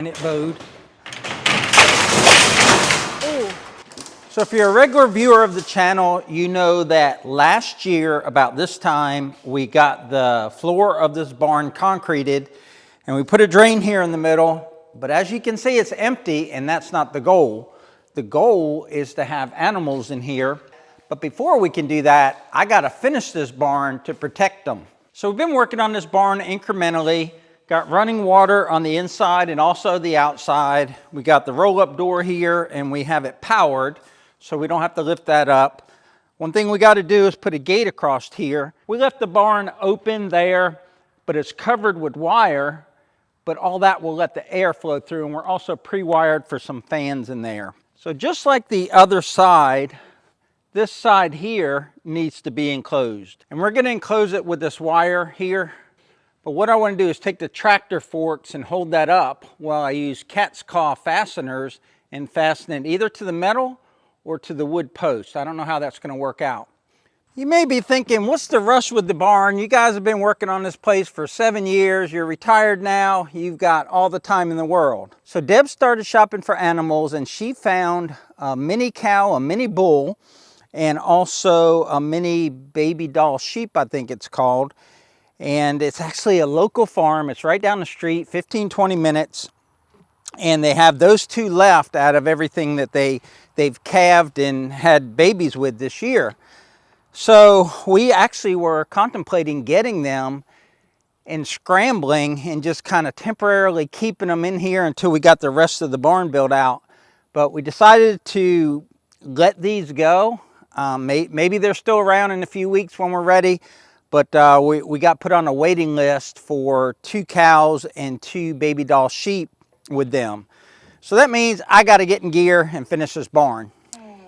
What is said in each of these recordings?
And it bowed. Ooh. So if you're a regular viewer of the channel, you know that last year about this time we got the floor of this barn concreted and we put a drain here in the middle, but as you can see it's empty, and that's not the goal. The goal is to have animals in here, but before we can do that, I got to finish this barn to protect them. So we've been working on this barn incrementally. Got running water on the inside and also the outside. We got the roll-up door here and we have it powered, so we don't have to lift that up. One thing we got to do is put a gate across here. We left the barn open there, but it's covered with wire, but all that will let the air flow through, and we're also pre-wired for some fans in there. So just like the other side, this side here needs to be enclosed. And we're going to enclose it with this wire here. But what I want to do is take the tractor forks and hold that up while I use cat's claw fasteners and fasten it either to the metal or to the wood post. I don't know how that's going to work out. You may be thinking, what's the rush with the barn? You guys have been working on this place for 7 years. You're retired now. You've got all the time in the world. So Deb started shopping for animals and she found a mini cow, a mini bull, and also a mini baby doll sheep, I think it's called. And it's actually a local farm. It's right down the street, 15-20 minutes. And they have those two left out of everything that they've calved and had babies with this year. So we actually were contemplating getting them and scrambling and just kind of temporarily keeping them in here until we got the rest of the barn built out. But we decided to let these go. Maybe they're still around in a few weeks when we're ready. But we got put on a waiting list for 2 cows and 2 baby doll sheep with them. So that means I got to get in gear and finish this barn.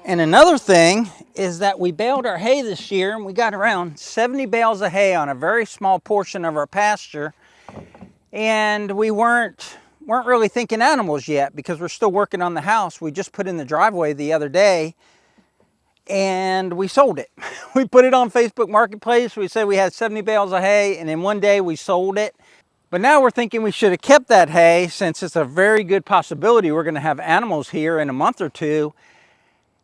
And another thing is that we baled our hay this year, and we got around 70 bales of hay on a very small portion of our pasture. And we weren't really thinking animals yet because we're still working on the house. We just put in the driveway the other day. And we sold it. We put it on Facebook Marketplace. We said we had 70 bales of hay, and in one day we sold it. But now we're thinking we should have kept that hay, since it's a very good possibility we're going to have animals here in a month or two.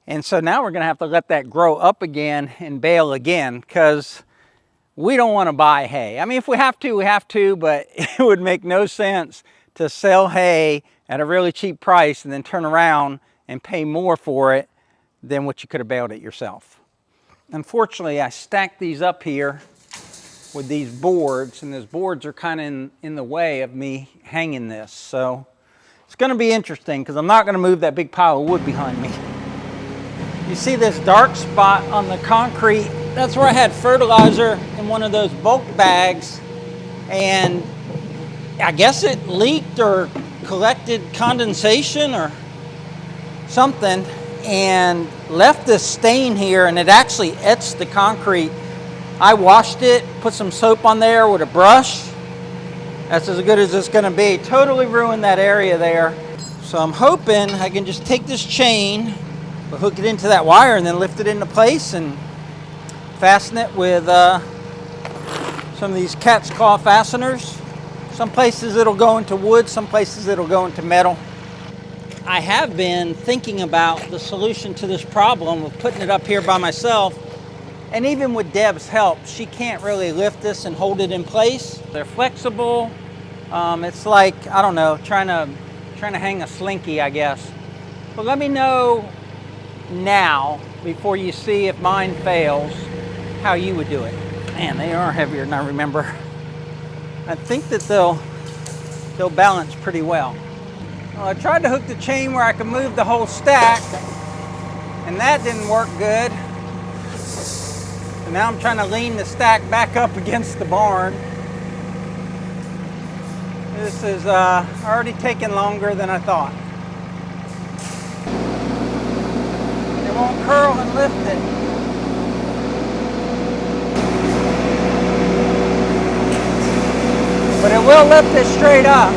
And so now we're going to have to let that grow up again and bale again, because we don't want to buy hay. I mean, if we have to, we have to, but it would make no sense to sell hay at a really cheap price and then turn around and pay more for it than what you could have baled it yourself. Unfortunately, I stacked these up here with these boards, and those boards are kind of in the way of me hanging this. So it's going to be interesting because I'm not going to move that big pile of wood behind me. You see this dark spot on the concrete? That's where I had fertilizer in one of those bulk bags, and I guess it leaked or collected condensation or something, and left this stain here, and it actually etched the concrete. I washed it, put some soap on there with a brush. That's as good as it's going to be. Totally ruined that area there. So I'm hoping I can just take this chain, hook it into that wire, and then lift it into place and fasten it with some of these cat's claw fasteners. Some places it'll go into wood, some places it'll go into metal. I have been thinking about the solution to this problem of putting it up here by myself, and even with Deb's help, she can't really lift this and hold it in place. They're flexible. It's like, I don't know, trying to hang a slinky, I guess. But let me know now, before you see if mine fails, how you would do it. Man, they are heavier than I remember. I think that they'll balance pretty well. Well, I tried to hook the chain where I could move the whole stack, and that didn't work good. So now I'm trying to lean the stack back up against the barn. This is already taking longer than I thought. It won't curl and lift it. But it will lift it straight up.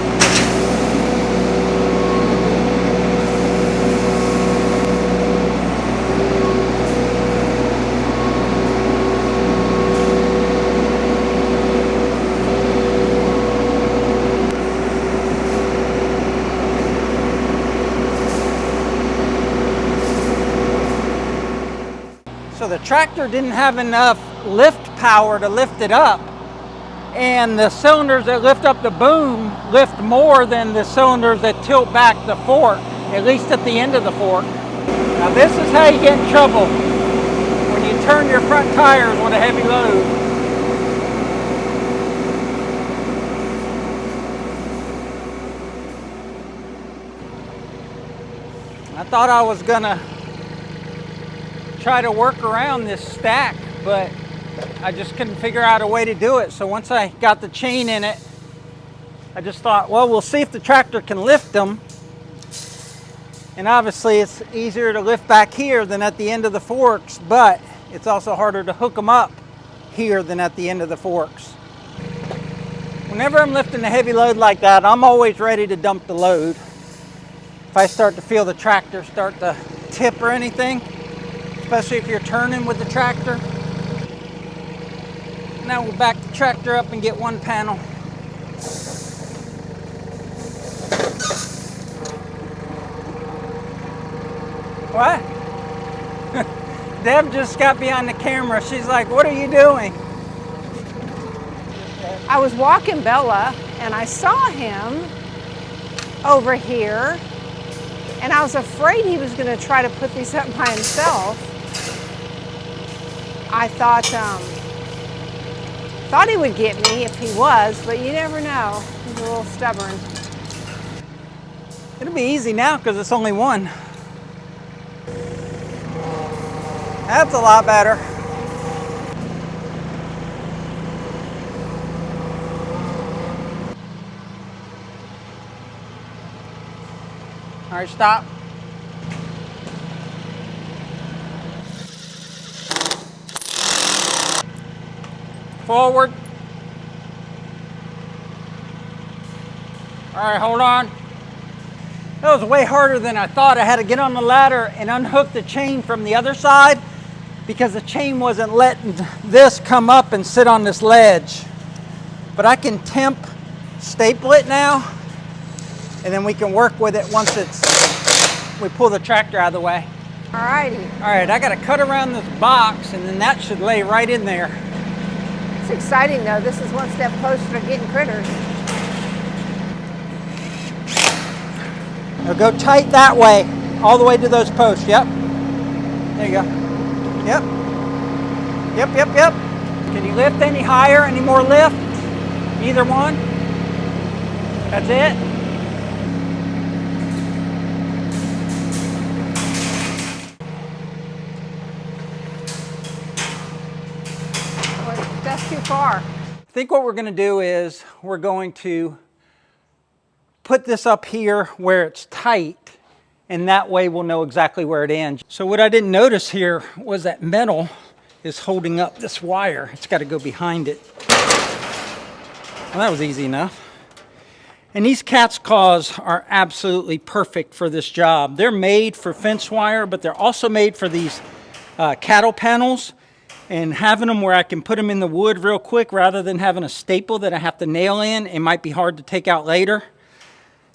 the tractor didn't have enough lift power to lift it up, and the cylinders that lift up the boom lift more than the cylinders that tilt back the fork, at least at the end of the fork. Now this is how you get in trouble when you turn your front tires with a heavy load. I thought I was gonna try to work around this stack, but I just couldn't figure out a way to do it. So once I got the chain in it, I just thought, well, we'll see if the tractor can lift them. And obviously it's easier to lift back here than at the end of the forks, but it's also harder to hook them up here than at the end of the forks. Whenever I'm lifting a heavy load like that, I'm always ready to dump the load. If I start to feel the tractor start to tip or anything, especially if you're turning with the tractor. Now we'll back the tractor up and get one panel. What? Deb just got behind the camera. She's like, what are you doing? I was walking Bella and I saw him over here, and I was afraid he was going to try to put these up by himself. I thought he would get me if he was, but you never know. He's a little stubborn. It'll be easy now because it's only one. That's a lot better. All right, stop. Forward. All right, hold on. That was way harder than I thought. I had to get on the ladder and unhook the chain from the other side because the chain wasn't letting this come up and sit on this ledge. But I can temp staple it now, and then we can work with it once we pull the tractor out of the way. All righty. All right, I got to cut around this box, and then that should lay right in there. It's exciting though. This is one step closer to getting critters. Now go tight that way, all the way to those posts. Yep. There you go. Yep. Yep, yep, yep. Can you lift any higher? Any more lift? Either one? That's it? That's too far. I think what we're going to do is we're going to put this up here where it's tight, and that way we'll know exactly where it ends. So what I didn't notice here was that metal is holding up this wire. It's got to go behind it. Well, that was easy enough. And these cat's claws are absolutely perfect for this job. They're made for fence wire, but they're also made for these cattle panels. And having them where I can put them in the wood real quick rather than having a staple that I have to nail in, it might be hard to take out later.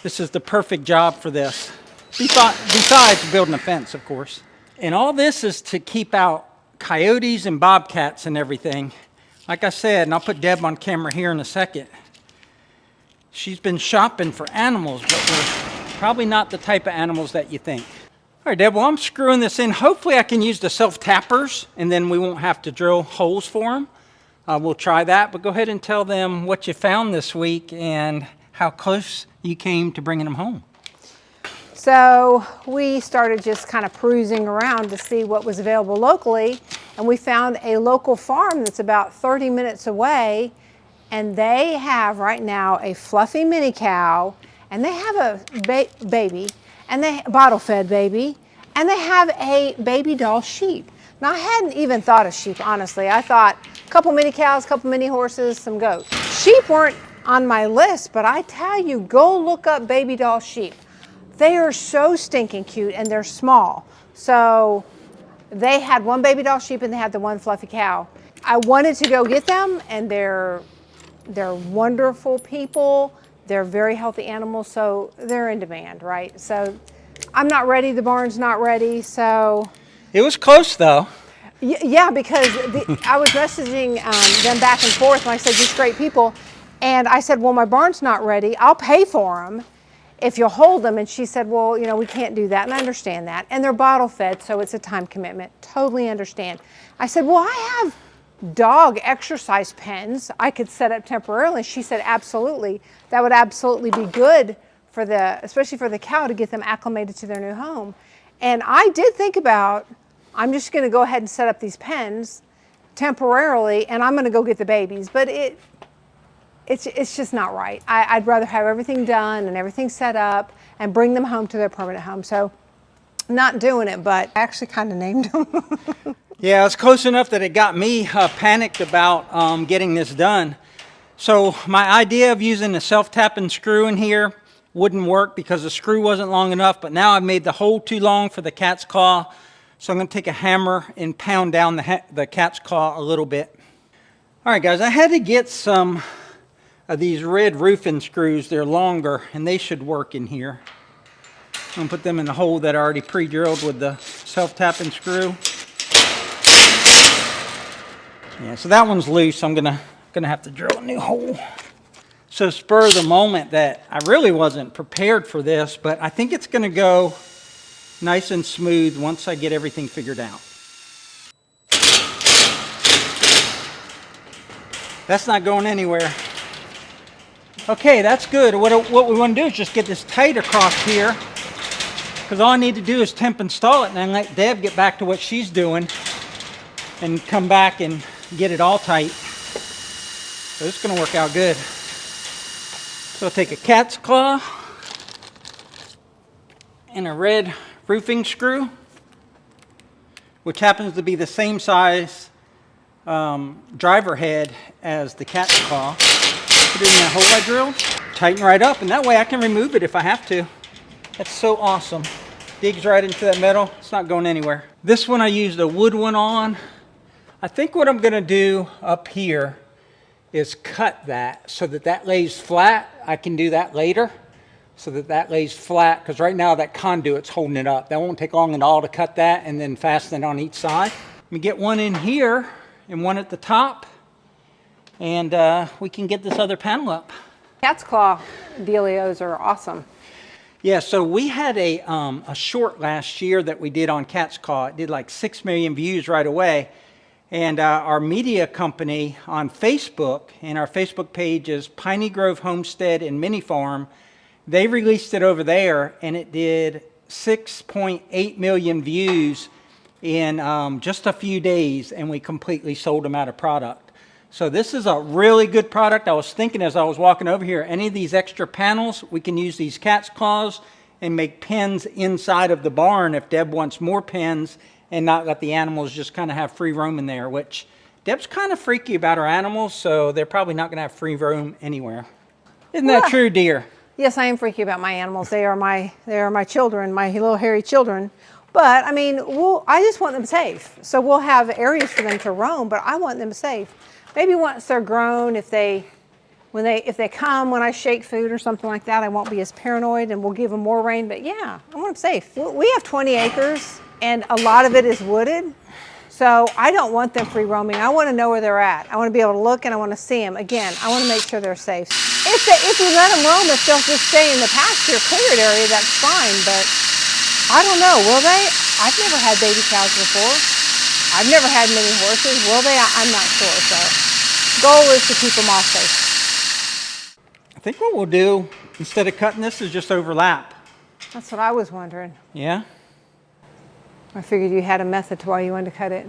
This is the perfect job for this. Besides building a fence, of course. And all this is to keep out coyotes and bobcats and everything. Like I said, and I'll put Deb on camera here in a second. She's been shopping for animals, but we're probably not the type of animals that you think. All right, Deb, well, I'm screwing this in. Hopefully I can use the self-tappers, and then we won't have to drill holes for them. We'll try that, but go ahead and tell them what you found this week and how close you came to bringing them home. So we started just kind of perusing around to see what was available locally, and we found a local farm that's about 30 minutes away, and they have right now a fluffy mini cow, and they have a baby, and they bottle-fed baby, and they have a baby doll sheep. Now, I hadn't even thought of sheep, honestly. I thought a couple mini cows, a couple mini horses, some goats. Sheep weren't on my list, but I tell you, go look up baby doll sheep. They are so stinking cute, and they're small. So they had one baby doll sheep, and they had the one fluffy cow. I wanted to go get them, and they're wonderful people. They're very healthy animals, so they're in demand, right? So I'm not ready, the barn's not ready, so. It was close though. Yeah, because I was messaging them back and forth, and I said, just great people. And I said, well, my barn's not ready. I'll pay for them if you'll hold them. And she said, well, you know, we can't do that. And I understand that. And they're bottle fed, so it's a time commitment. Totally understand. I said, well, I have dog exercise pens I could set up temporarily. She said, absolutely. That would absolutely be good for especially for the cow, to get them acclimated to their new home. And I did think about, I'm just going to go ahead and set up these pens temporarily, and I'm going to go get the babies. But it's just not right. I'd rather have everything done and everything set up and bring them home to their permanent home. So not doing it, but I actually kind of named them. Yeah, it's close enough that it got me panicked about getting this done. So my idea of using a self-tapping screw in here wouldn't work because the screw wasn't long enough, but now I've made the hole too long for the cat's claw. So I'm going to take a hammer and pound down the cat's claw a little bit. All right, guys, I had to get some of these red roofing screws. They're longer, and they should work in here. I'm going to put them in the hole that I already pre-drilled with the self-tapping screw. Yeah, so that one's loose. I'm gonna have to drill a new hole. So spur of the moment that I really wasn't prepared for this, but I think it's gonna go nice and smooth once I get everything figured out. That's not going anywhere. Okay, that's good. What we want to do is just get this tight across here, because all I need to do is temp install it and then let Deb get back to what she's doing and come back and get it all tight. So it's going to work out good. So I'll take a cat's claw and a red roofing screw, which happens to be the same size driver head as the cat's claw. Put it in that hole I drilled, tighten right up, and that way I can remove it if I have to. That's so awesome. Digs right into that metal. It's not going anywhere. This one I used a wood one on. I think what I'm going to do up here is cut that so that that lays flat. I can do that later so that that lays flat, because right now that conduit's holding it up. That won't take long at all to cut that and then fasten it on each side. Let me get one in here and one at the top, and we can get this other panel up. Cat's claw dealios are awesome. Yeah, so we had a short last year that we did on cat's claw. It did like 6 million views right away. And our media company on Facebook, and our Facebook page is Piney Grove Homestead and Mini Farm. They released it over there, and it did 6.8 million views in just a few days, and we completely sold them out of product. So this is a really good product. I was thinking as I was walking over here, any of these extra panels, we can use these cat's claws and make pens inside of the barn if Deb wants more pens, and not let the animals just kind of have free roam in there, which Deb's kind of freaky about her animals, so they're probably not going to have free roam anywhere. Isn't that true, dear? Yes, I am freaky about my animals. They are my children, my little hairy children. But I mean, I just want them safe. So we'll have areas for them to roam, but I want them safe. Maybe once they're grown, if they come when I shake food or something like that, I won't be as paranoid, and we'll give them more rain. But yeah, I want them safe. We have 20 acres. And a lot of it is wooded, so I don't want them free roaming. I want to know where they're at. I want to be able to look, and I want to see them. Again, I want to make sure they're safe. If we let them roam, if they'll just stay in the pasture cleared area, that's fine, but I don't know, will they? I've never had baby cows before. I've never had many horses. Will they? I'm not sure, so goal is to keep them all safe. I think what we'll do, instead of cutting this, is just overlap. That's what I was wondering. Yeah? I figured you had a method to why you wanted to cut it.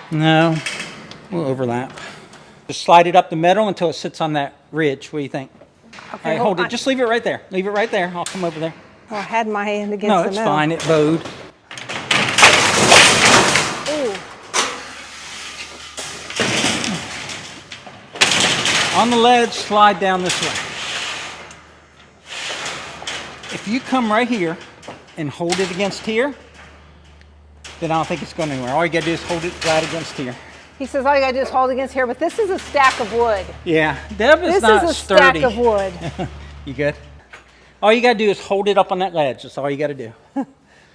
No, we'll overlap. Just slide it up the middle until it sits on that ridge. What do you think? Okay, All right, hold it. Just leave it right there. Leave it right there. I'll come over there. Well, I had my hand against no, the it's middle. fine. It bowed. Ooh. On the ledge, slide down this way. If you come right here and hold it against here, then I don't think it's going anywhere. All you got to do is hold it flat against here. He says all you got to do is hold against here, but this is a stack of wood. Yeah, Deb is not This is a sturdy. stack of wood. You good? All you got to do is hold it up on that ledge. That's all you got to do.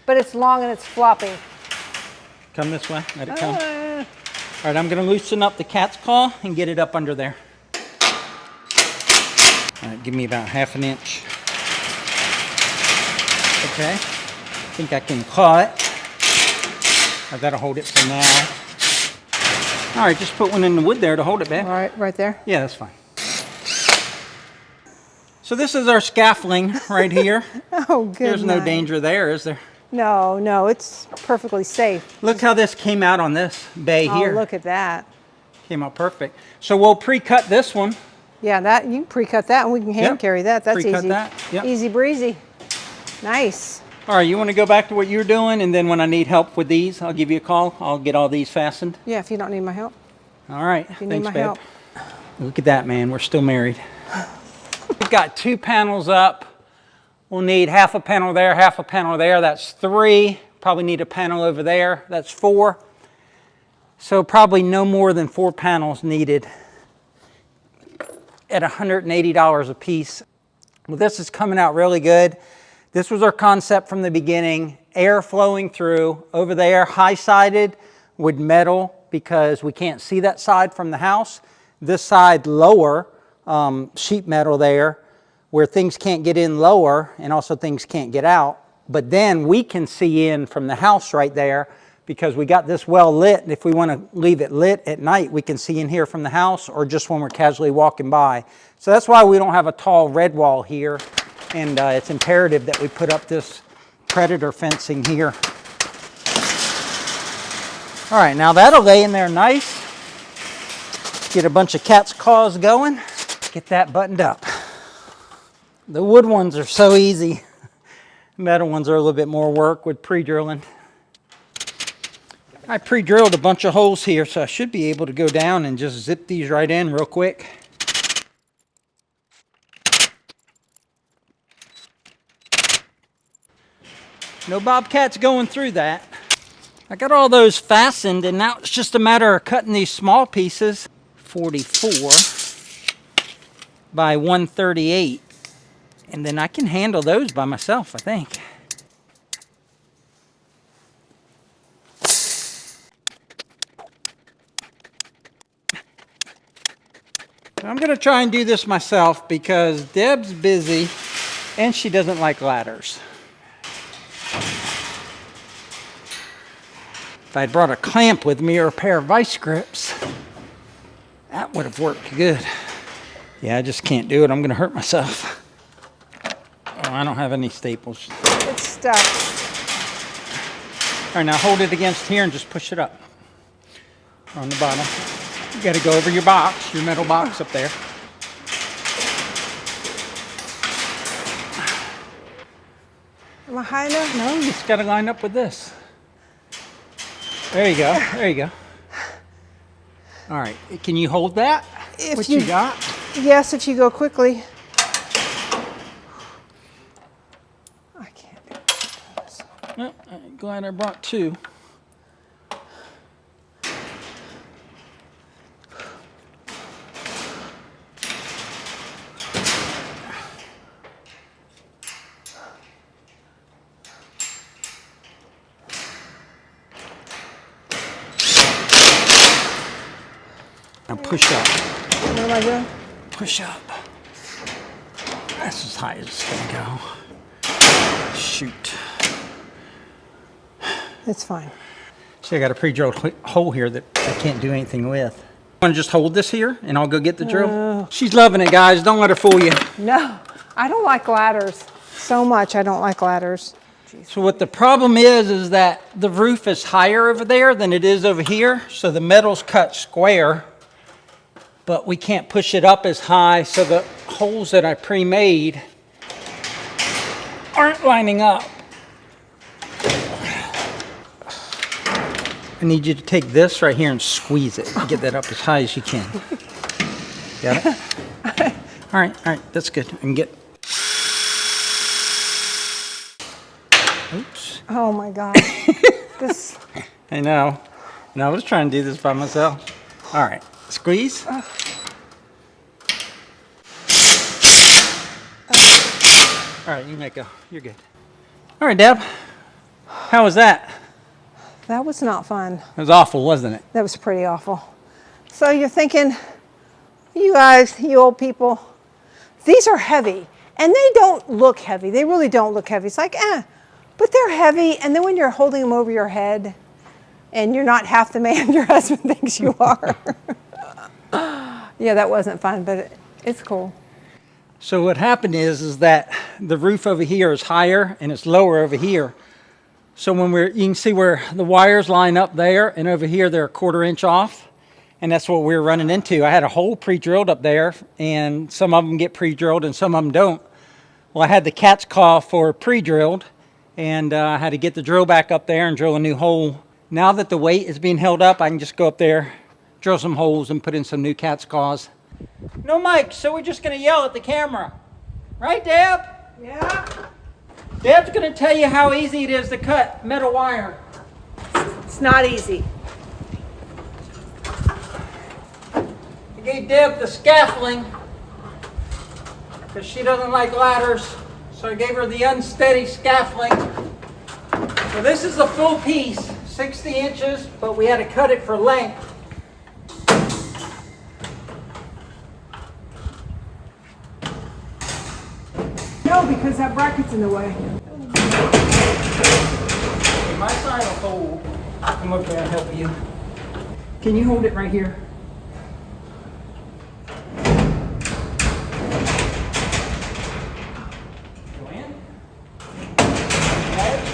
But it's long and it's floppy. Come this way. Let it come. All right, I'm going to loosen up the cat's claw and get it up under there. All right, give me about 1/2 inch. Okay. I think I can claw it. That'll hold it for now. All right, just put one in the wood there to hold it, babe. All right there? Yeah, that's fine. So this is our scaffolding right here. Oh, good. There's no danger there, is there? No, no, it's perfectly safe. Look how this came out on this bay here. Oh, look at that. Came out perfect. So we'll pre-cut this one. Yeah, that you can pre-cut that and we can hand carry that. That's pre-cut easy. That. Yep. Easy breezy. Nice. All right, you want to go back to what you were doing, and then when I need help with these, I'll give you a call. I'll get all these fastened. Yeah, if you don't need my help. All right. If you need my help. Look at that, man. We're still married. We've got 2 panels up. We'll need 1/2 a panel there, 1/2 a panel there. That's 3. Probably need a panel over there. That's 4. So probably no more than 4 panels needed at $180 a piece. Well, this is coming out really good. This was our concept from the beginning. Air flowing through. Over there, high-sided with metal because we can't see that side from the house. This side lower, sheet metal there, where things can't get in lower and also things can't get out. But then we can see in from the house right there because we got this well lit. And if we want to leave it lit at night, we can see in here from the house or just when we're casually walking by. So that's why we don't have a tall red wall here. And it's imperative that we put up this predator fencing here. All right, now that'll lay in there nice. Get a bunch of cat's claws going. Get that buttoned up. The wood ones are so easy. Metal ones are a little bit more work with pre-drilling. I pre-drilled a bunch of holes here, so I should be able to go down and just zip these right in real quick. No bobcats going through that. I got all those fastened, and now it's just a matter of cutting these small pieces. 44 by 138. And then I can handle those by myself, I think. I'm going to try and do this myself because Deb's busy and she doesn't like ladders. If I'd brought a clamp with me or a pair of vice grips, that would have worked good. Yeah, I just can't do it. I'm going to hurt myself. Oh, I don't have any staples. It's stuck. All right, now hold it against here and just push it up on the bottom. You got to go over your box, your metal box up there. Am I high enough? No, you just got to line up with this. There you go. There you go. All right. Can you hold that? What you got? Yes, if you go quickly. I can't do this. Well, I'm glad I brought 2. Now push up. What am I doing? Push up. That's as high as it's gonna go. Shoot. It's fine. See, I got a pre-drilled hole here that I can't do anything with. Want to just hold this here and I'll go get the drill? She's loving it, guys. Don't let her fool you. No, I don't like ladders. So much I don't like ladders. Jeez. So what the problem is that the roof is higher over there than it is over here. So the metal's cut square, but we can't push it up as high. So the holes that I pre-made aren't lining up. I need you to take this right here and squeeze it. Get that up as high as you can. Got it? All right, that's good. And get. Oops. Oh my gosh. This. I know. And I was trying to do this by myself. All right, squeeze. All right, you can let go. You're good. All right, Deb. How was that? That was not fun. It was awful, wasn't it? That was pretty awful. So you're thinking, you guys, you old people, these are heavy. And they don't look heavy. They really don't look heavy. It's like, but they're heavy. And then when you're holding them over your head and you're not half the man your husband thinks you are. Yeah, that wasn't fun, but it's cool. So what happened is that the roof over here is higher and it's lower over here. So when you can see where the wires line up there, and over here they're a 1/4 inch off. And that's what we were running into. I had a hole pre-drilled up there, and some of them get pre-drilled and some of them don't. Well, I had the cat's claw for pre-drilled, and I had to get the drill back up there and drill a new hole. Now that the weight is being held up, I can just go up there, drill some holes, and put in some new cat's claws. No mic, so we're just going to yell at the camera. Right, Deb? Yeah. Deb's going to tell you how easy it is to cut metal wire. It's not easy. I gave Deb the scaffolding because she doesn't like ladders, so I gave her the unsteady scaffolding. So this is a full piece, 60 inches, but we had to cut it for length. No, because that bracket's in the way. My side will hold. I'll come up there and help you. Can you hold it right here? Go in. Ledge.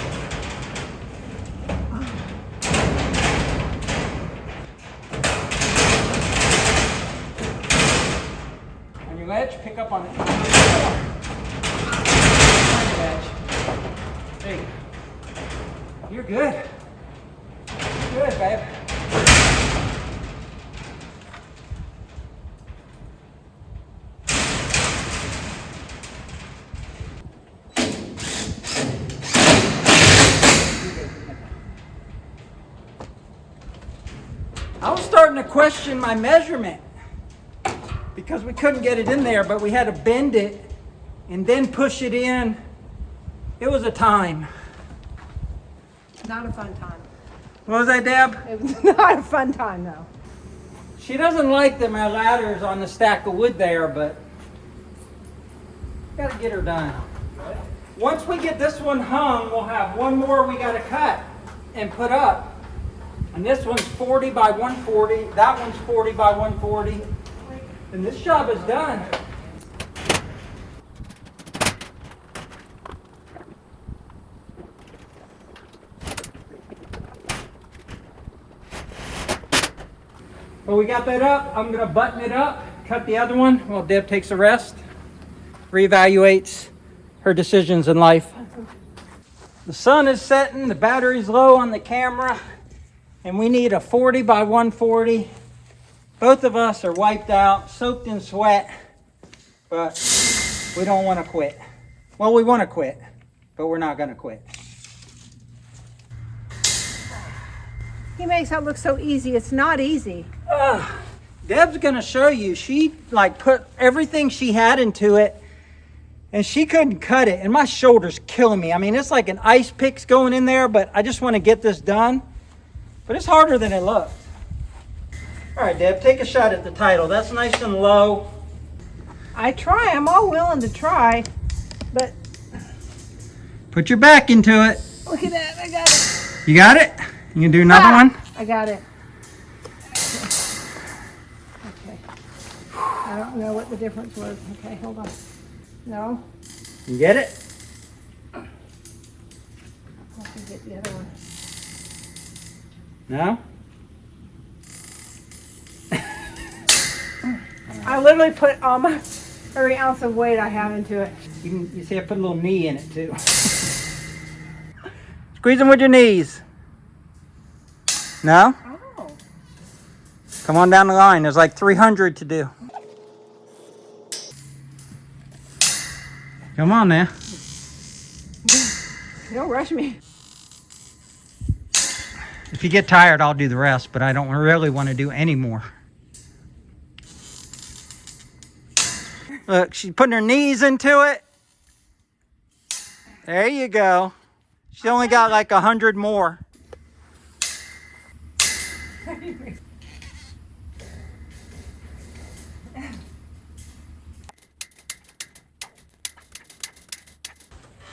On your ledge, pick up on it. Hey, you're good. You're good, babe. I was starting to question my measurement because we couldn't get it in there, but we had to bend it and then push it in. It was a time. Not a fun time. What was that, Deb? It was not a fun time, though. She doesn't like that my ladder's on the stack of wood there, but gotta get her done. Once we get this one hung, we'll have one more we gotta cut and put up. And this one's 40 by 140, that one's 40 by 140. And this job is done. Well, we got that up. I'm going to button it up, cut the other one while Deb takes a rest, reevaluates her decisions in life. The sun is setting, the battery's low on the camera, and we need a 40 by 140. Both of us are wiped out, soaked in sweat, but we don't want to quit. Well, we want to quit, but we're not going to quit. He makes that look so easy. It's not easy. Deb's gonna show you. She like put everything she had into it and she couldn't cut it, and my shoulder's killing me. I mean, it's like an ice pick's going in there, but I just want to get this done. But it's harder than it looks. All right, Deb, take a shot at the title. That's nice and low. I try. I'm all willing to try, but Put your back into it. look at that. I got it. You got it? You can do another one? I got it. Okay. I don't know what the difference was. Okay, hold on. No. You get it? I can get the other one. No? I literally put almost every ounce of weight I have into it. You see I put a little knee in it too. Squeeze them with your knees. No? Oh. Come on down the line. There's like 300 to do. Come on now. Don't rush me. If you get tired, I'll do the rest, but I don't really want to do any more. Look, she's putting her knees into it. There you go. She only got like 100 more.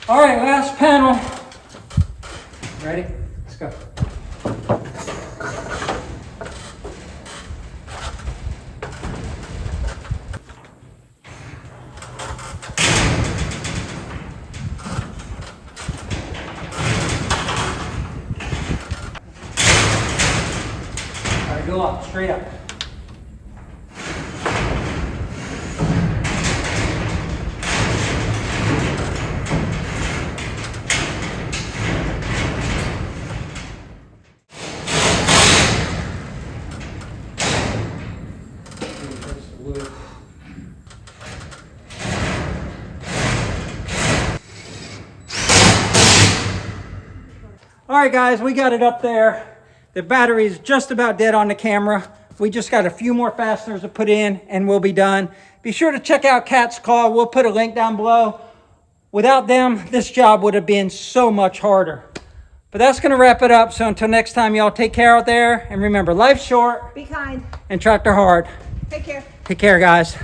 All right, last panel. Ready? Let's go. All right, go up, straight up. All right, guys, we got it up there. The battery is just about dead on the camera. We just got a few more fasteners to put in and we'll be done. Be sure to check out Kat's Call. We'll put a link down below. Without them, this job would have been so much harder. But that's going to wrap it up. So until next time, y'all take care out there. And remember, life's short. Be kind. And tractor hard. Take care. Take care, guys.